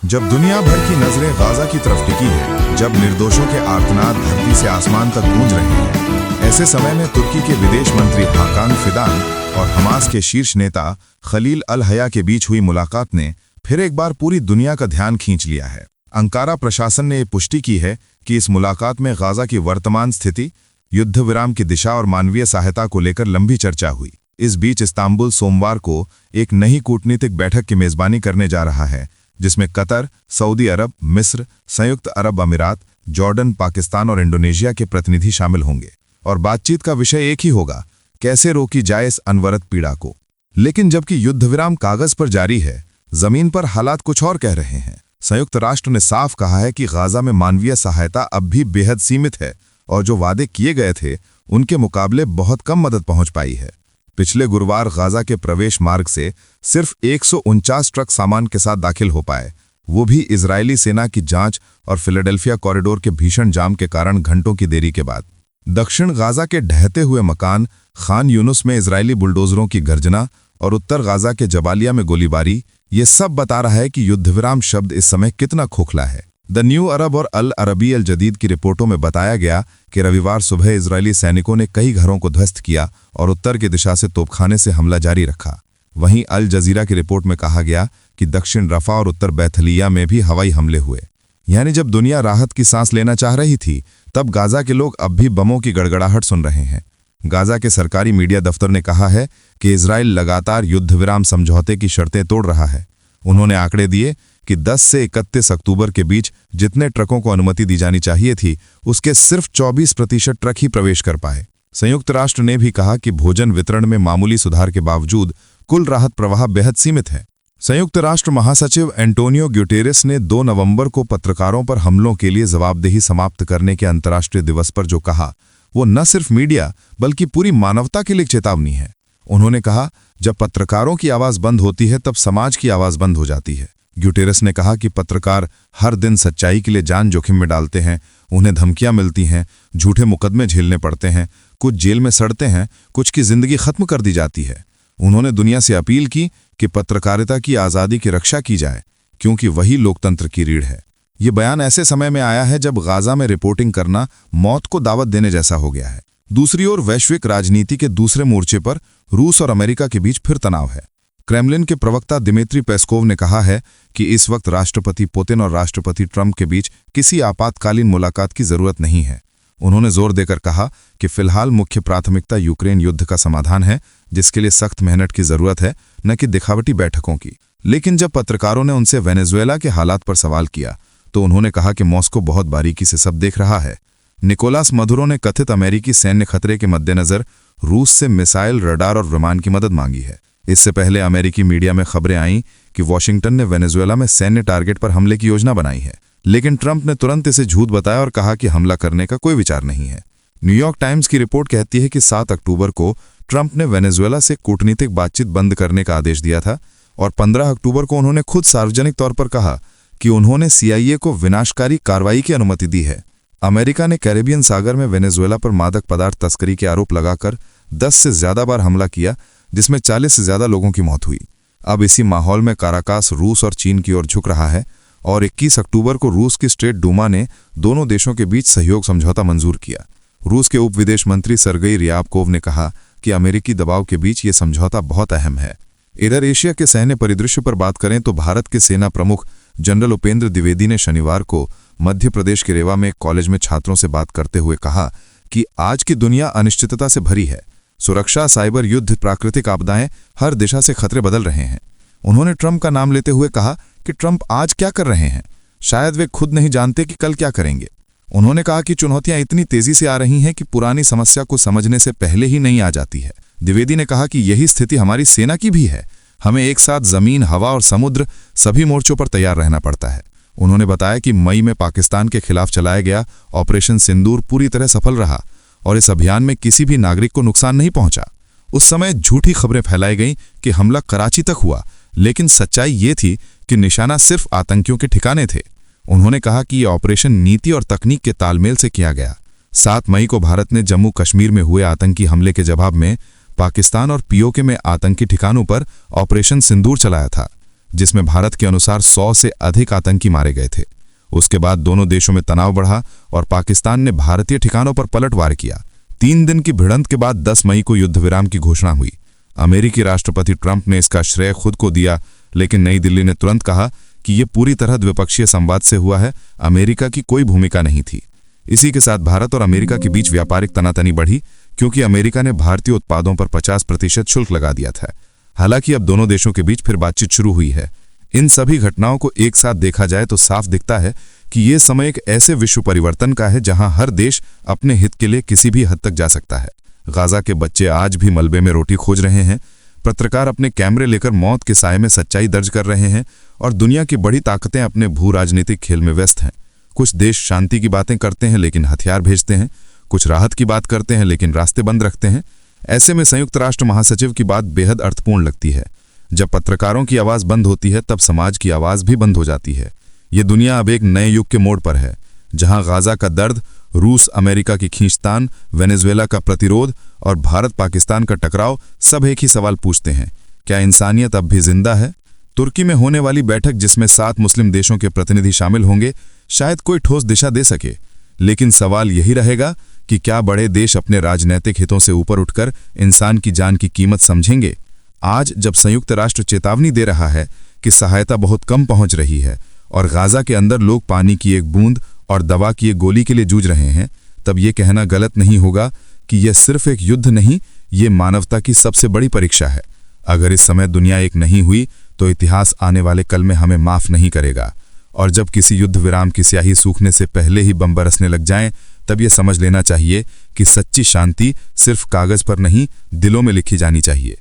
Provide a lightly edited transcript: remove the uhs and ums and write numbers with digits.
जब दुनिया भर की नजरें गाजा की तरफ टिकी है, जब निर्दोषों के आर्तनाद धरती से आसमान तक गूंज रहे हैं, ऐसे समय में तुर्की के विदेश मंत्री हाकान फिदान और हमास के शीर्ष नेता खलील अल हया के बीच हुई मुलाकात ने फिर एक बार पूरी दुनिया का ध्यान खींच लिया है। अंकारा प्रशासन ने ये पुष्टि की है कि इस मुलाकात में गाजा की वर्तमान स्थिति, युद्ध विराम की दिशा और मानवीय सहायता को लेकर लंबी चर्चा हुई। इस बीच इस्तांबुल सोमवार को एक नई कूटनीतिक बैठक की मेजबानी करने जा रहा है, जिसमें कतर, सऊदी अरब, मिस्र, संयुक्त अरब अमीरात, जॉर्डन, पाकिस्तान और इंडोनेशिया के प्रतिनिधि शामिल होंगे। और बातचीत का विषय एक ही होगा, कैसे रोकी जाए इस अनवरत पीड़ा को। लेकिन जबकि युद्ध विराम कागज पर जारी है, जमीन पर हालात कुछ और कह रहे हैं। संयुक्त राष्ट्र ने साफ कहा है कि गाजा में मानवीय सहायता अब भी बेहद सीमित है और जो वादे किए गए थे उनके मुकाबले बहुत कम मदद पहुंच पाई है। पिछले गुरुवार गाजा के प्रवेश मार्ग से सिर्फ 149 ट्रक सामान के साथ दाखिल हो पाए, वो भी इजरायली सेना की जांच और फिलाडेल्फिया कॉरिडोर के भीषण जाम के कारण घंटों की देरी के बाद। दक्षिण गाजा के ढहते हुए मकान, खान यूनुस में इजरायली बुलडोजरों की गर्जना और उत्तर गाजा के जबालिया में गोलीबारी, ये सब बता रहा है कि युद्धविराम शब्द इस समय कितना खोखला है। द न्यू अरब और अल अरबी अल जदीद की रिपोर्टों में बताया गया कि रविवार सुबह इजरायली सैनिकों ने कई घरों को ध्वस्त किया और उत्तर की दिशा से तोपखाने से हमला जारी रखा। वहीं अल जजीरा की रिपोर्ट में कहा गया कि दक्षिण रफा और उत्तर बैथलिया में भी हवाई हमले हुए। यानी जब दुनिया राहत की सांस लेना चाह रही थी, तब गाजा के लोग अब भी बमों की गड़गड़ाहट सुन रहे हैं। गाजा के सरकारी मीडिया दफ्तर ने कहा है कि इजराइल लगातार युद्धविराम समझौते की शर्तें तोड़ रहा है। उन्होंने आंकड़े दिए कि 10 से 31 अक्टूबर के बीच जितने ट्रकों को अनुमति दी जानी चाहिए थी, उसके सिर्फ 24% ट्रक ही प्रवेश कर पाए। संयुक्त राष्ट्र ने भी कहा कि भोजन वितरण में मामूली सुधार के बावजूद कुल राहत प्रवाह बेहद सीमित है। संयुक्त राष्ट्र महासचिव एंटोनियो ग्यूटेरेस ने 2 नवंबर को पत्रकारों पर हमलों के लिए जवाबदेही समाप्त करने के अंतर्राष्ट्रीय दिवस पर जो कहा, वो न सिर्फ मीडिया बल्कि पूरी मानवता के लिए चेतावनी है। उन्होंने कहा, जब पत्रकारों की आवाज बंद होती है तब समाज की आवाज बंद हो जाती है। ग्यूटेरेस ने कहा कि पत्रकार हर दिन सच्चाई के लिए जान जोखिम में डालते हैं, उन्हें धमकियां मिलती हैं, झूठे मुकदमे झेलने पड़ते हैं, कुछ जेल में सड़ते हैं, कुछ की जिंदगी खत्म कर दी जाती है। उन्होंने दुनिया से अपील की कि पत्रकारिता की आज़ादी की रक्षा की जाए, क्योंकि वही लोकतंत्र की रीढ़ है। ये बयान ऐसे समय में आया है जब गाजा में रिपोर्टिंग करना मौत को दावत देने जैसा हो गया है। दूसरी ओर वैश्विक राजनीति के दूसरे मोर्चे पर रूस और अमेरिका के बीच फिर तनाव है। क्रेमलिन के प्रवक्ता दिमित्री पेस्कोव ने कहा है कि इस वक्त राष्ट्रपति पुतिन और राष्ट्रपति ट्रंप के बीच किसी आपातकालीन मुलाकात की जरूरत नहीं है। उन्होंने जोर देकर कहा कि फिलहाल मुख्य प्राथमिकता यूक्रेन युद्ध का समाधान है, जिसके लिए सख्त मेहनत की जरूरत है, न कि दिखावटी बैठकों की। लेकिन जब पत्रकारों ने उनसे वेनेजुएला के हालात पर सवाल किया तो उन्होंने कहा कि मॉस्को बहुत बारीकी से सब देख रहा है। निकोलास मदुरो ने कथित अमेरिकी सैन्य खतरे के मद्देनजर रूस से मिसाइल, रडार और विमान की मदद मांगी है। इससे पहले अमेरिकी मीडिया में खबरें आईं कि वॉशिंगटन ने वेनेजुएला में सैन्य टारगेट पर हमले की योजना बनाई है, लेकिन ट्रंप ने तुरंत इसे झूठ बताया और कहा कि हमला करने का कोई विचार नहीं है। न्यूयॉर्क टाइम्स की रिपोर्ट कहती है कि 7 अक्टूबर को ट्रंप ने वेनेजुएला से कूटनीतिक बातचीत बंद करने का आदेश दिया था और 15 अक्टूबर को उन्होंने खुद सार्वजनिक तौर पर कहा कि उन्होंने CIA को विनाशकारी कार्रवाई की अनुमति दी है। अमेरिका ने कैरेबियन सागर में वेनेजुएला पर मादक पदार्थ तस्करी के आरोप लगाकर 10 से ज्यादा बार हमला किया, जिसमें 40 से ज्यादा लोगों की मौत हुई। अब इसी माहौल में काराकास रूस और चीन की ओर झुक रहा है और 21 अक्टूबर को रूस की स्टेट डूमा ने दोनों देशों के बीच सहयोग समझौता मंजूर किया। रूस के उप विदेश मंत्री सरगेई रियाबकोव ने कहा कि अमेरिकी दबाव के बीच ये समझौता बहुत अहम है। इधर एशिया के सैन्य परिदृश्य पर बात करें तो भारत के सेना प्रमुख जनरल उपेंद्र द्विवेदी ने शनिवार को मध्य प्रदेश के रेवा में एक कॉलेज में छात्रों से बात करते हुए कहा कि आज की दुनिया अनिश्चितता से भरी है। सुरक्षा, साइबर युद्ध, प्राकृतिक आपदाएं, हर दिशा से खतरे बदल रहे हैं। उन्होंने ट्रंप का नाम लेते हुए कहा कि ट्रंप आज क्या कर रहे हैं, शायद वे खुद नहीं जानते कि कल क्या करेंगे। उन्होंने कहा कि चुनौतियां इतनी तेजी से आ रही हैं कि पुरानी समस्या को समझने से पहले ही नहीं आ जाती है। द्विवेदी ने कहा कि यही स्थिति हमारी सेना की भी है। हमें एक साथ जमीन, हवा और समुद्र सभी मोर्चों पर तैयार रहना पड़ता है। उन्होंने बताया कि मई में पाकिस्तान के खिलाफ चलाया गया ऑपरेशन सिंदूर पूरी तरह सफल रहा और इस अभियान में किसी भी नागरिक को नुकसान नहीं पहुंचा। उस समय झूठी खबरें फैलाई गईं कि हमला कराची तक हुआ, लेकिन सच्चाई ये थी कि निशाना सिर्फ आतंकियों के ठिकाने थे। उन्होंने कहा कि यह ऑपरेशन नीति और तकनीक के तालमेल से किया गया। 7 मई को भारत ने जम्मू कश्मीर में हुए आतंकी हमले के जवाब में पाकिस्तान और POK में आतंकी ठिकानों पर ऑपरेशन सिंदूर चलाया था। जिसमें भारत के अनुसार 100 से अधिक आतंकी मारे गए थे। उसके बाद दोनों देशों में तनाव बढ़ा और पाकिस्तान ने भारतीय ठिकानों पर पलटवार किया। 3 दिन की भिड़ंत के बाद 10 मई को युद्ध विराम की घोषणा हुई। अमेरिकी राष्ट्रपति ट्रंप ने इसका श्रेय खुद को दिया, लेकिन नई दिल्ली ने तुरंत कहा कि यह पूरी तरह द्विपक्षीय संवाद से हुआ है, अमेरिका की कोई भूमिका नहीं थी। इसी के साथ भारत और अमेरिका के बीच व्यापारिक तनातनी बढ़ी, क्योंकि अमेरिका ने भारतीय उत्पादों पर 50% शुल्क लगा दिया था। हालांकि अब दोनों देशों के बीच फिर बातचीत शुरू हुई है। इन सभी घटनाओं को एक साथ देखा जाए तो साफ दिखता है कि ये समय एक ऐसे विश्व परिवर्तन का है जहां हर देश अपने हित के लिए किसी भी हद तक जा सकता है। गाजा के बच्चे आज भी मलबे में रोटी खोज रहे हैं, पत्रकार अपने कैमरे लेकर मौत के साए में सच्चाई दर्ज कर रहे हैं, और दुनिया की बड़ी ताकतें अपने भू राजनीतिक खेल में व्यस्त हैं। कुछ देश शांति की बातें करते हैं लेकिन हथियार भेजते हैं, कुछ राहत की बात करते हैं लेकिन रास्ते बंद रखते हैं। ऐसे में संयुक्त राष्ट्र महासचिव की बात बेहद अर्थपूर्ण लगती है। जब पत्रकारों की आवाज बंद होती है तब समाज की आवाज भी बंद हो जाती है। ये दुनिया अब एक नए युग के मोड़ पर है, जहां गाजा का दर्द, रूस अमेरिका की खींचतान, वेनेजुएला का प्रतिरोध और भारत पाकिस्तान का टकराव सब एक ही सवाल पूछते हैं, क्या इंसानियत अब भी जिंदा है? तुर्की में होने वाली बैठक, जिसमें 7 मुस्लिम देशों के प्रतिनिधि शामिल होंगे, शायद कोई ठोस दिशा दे सके, लेकिन सवाल यही रहेगा कि क्या बड़े देश अपने राजनीतिक हितों से ऊपर उठकर इंसान की जान की कीमत समझेंगे? आज जब संयुक्त राष्ट्र चेतावनी दे रहा है कि सहायता बहुत कम पहुंच रही है और गाजा के अंदर लोग पानी की एक बूंद और दवा की एक गोली के लिए जूझ रहे हैं, तब ये कहना गलत नहीं होगा कि यह सिर्फ एक युद्ध नहीं, ये मानवता की सबसे बड़ी परीक्षा है। अगर इस समय दुनिया एक नहीं हुई तो इतिहास आने वाले कल में हमें माफ नहीं करेगा। और जब किसी युद्ध विराम की स्याही सूखने से पहले ही बम बरसने लग जाएं, तब यह समझ लेना चाहिए कि सच्ची शांति सिर्फ कागज पर नहीं, दिलों में लिखी जानी चाहिए।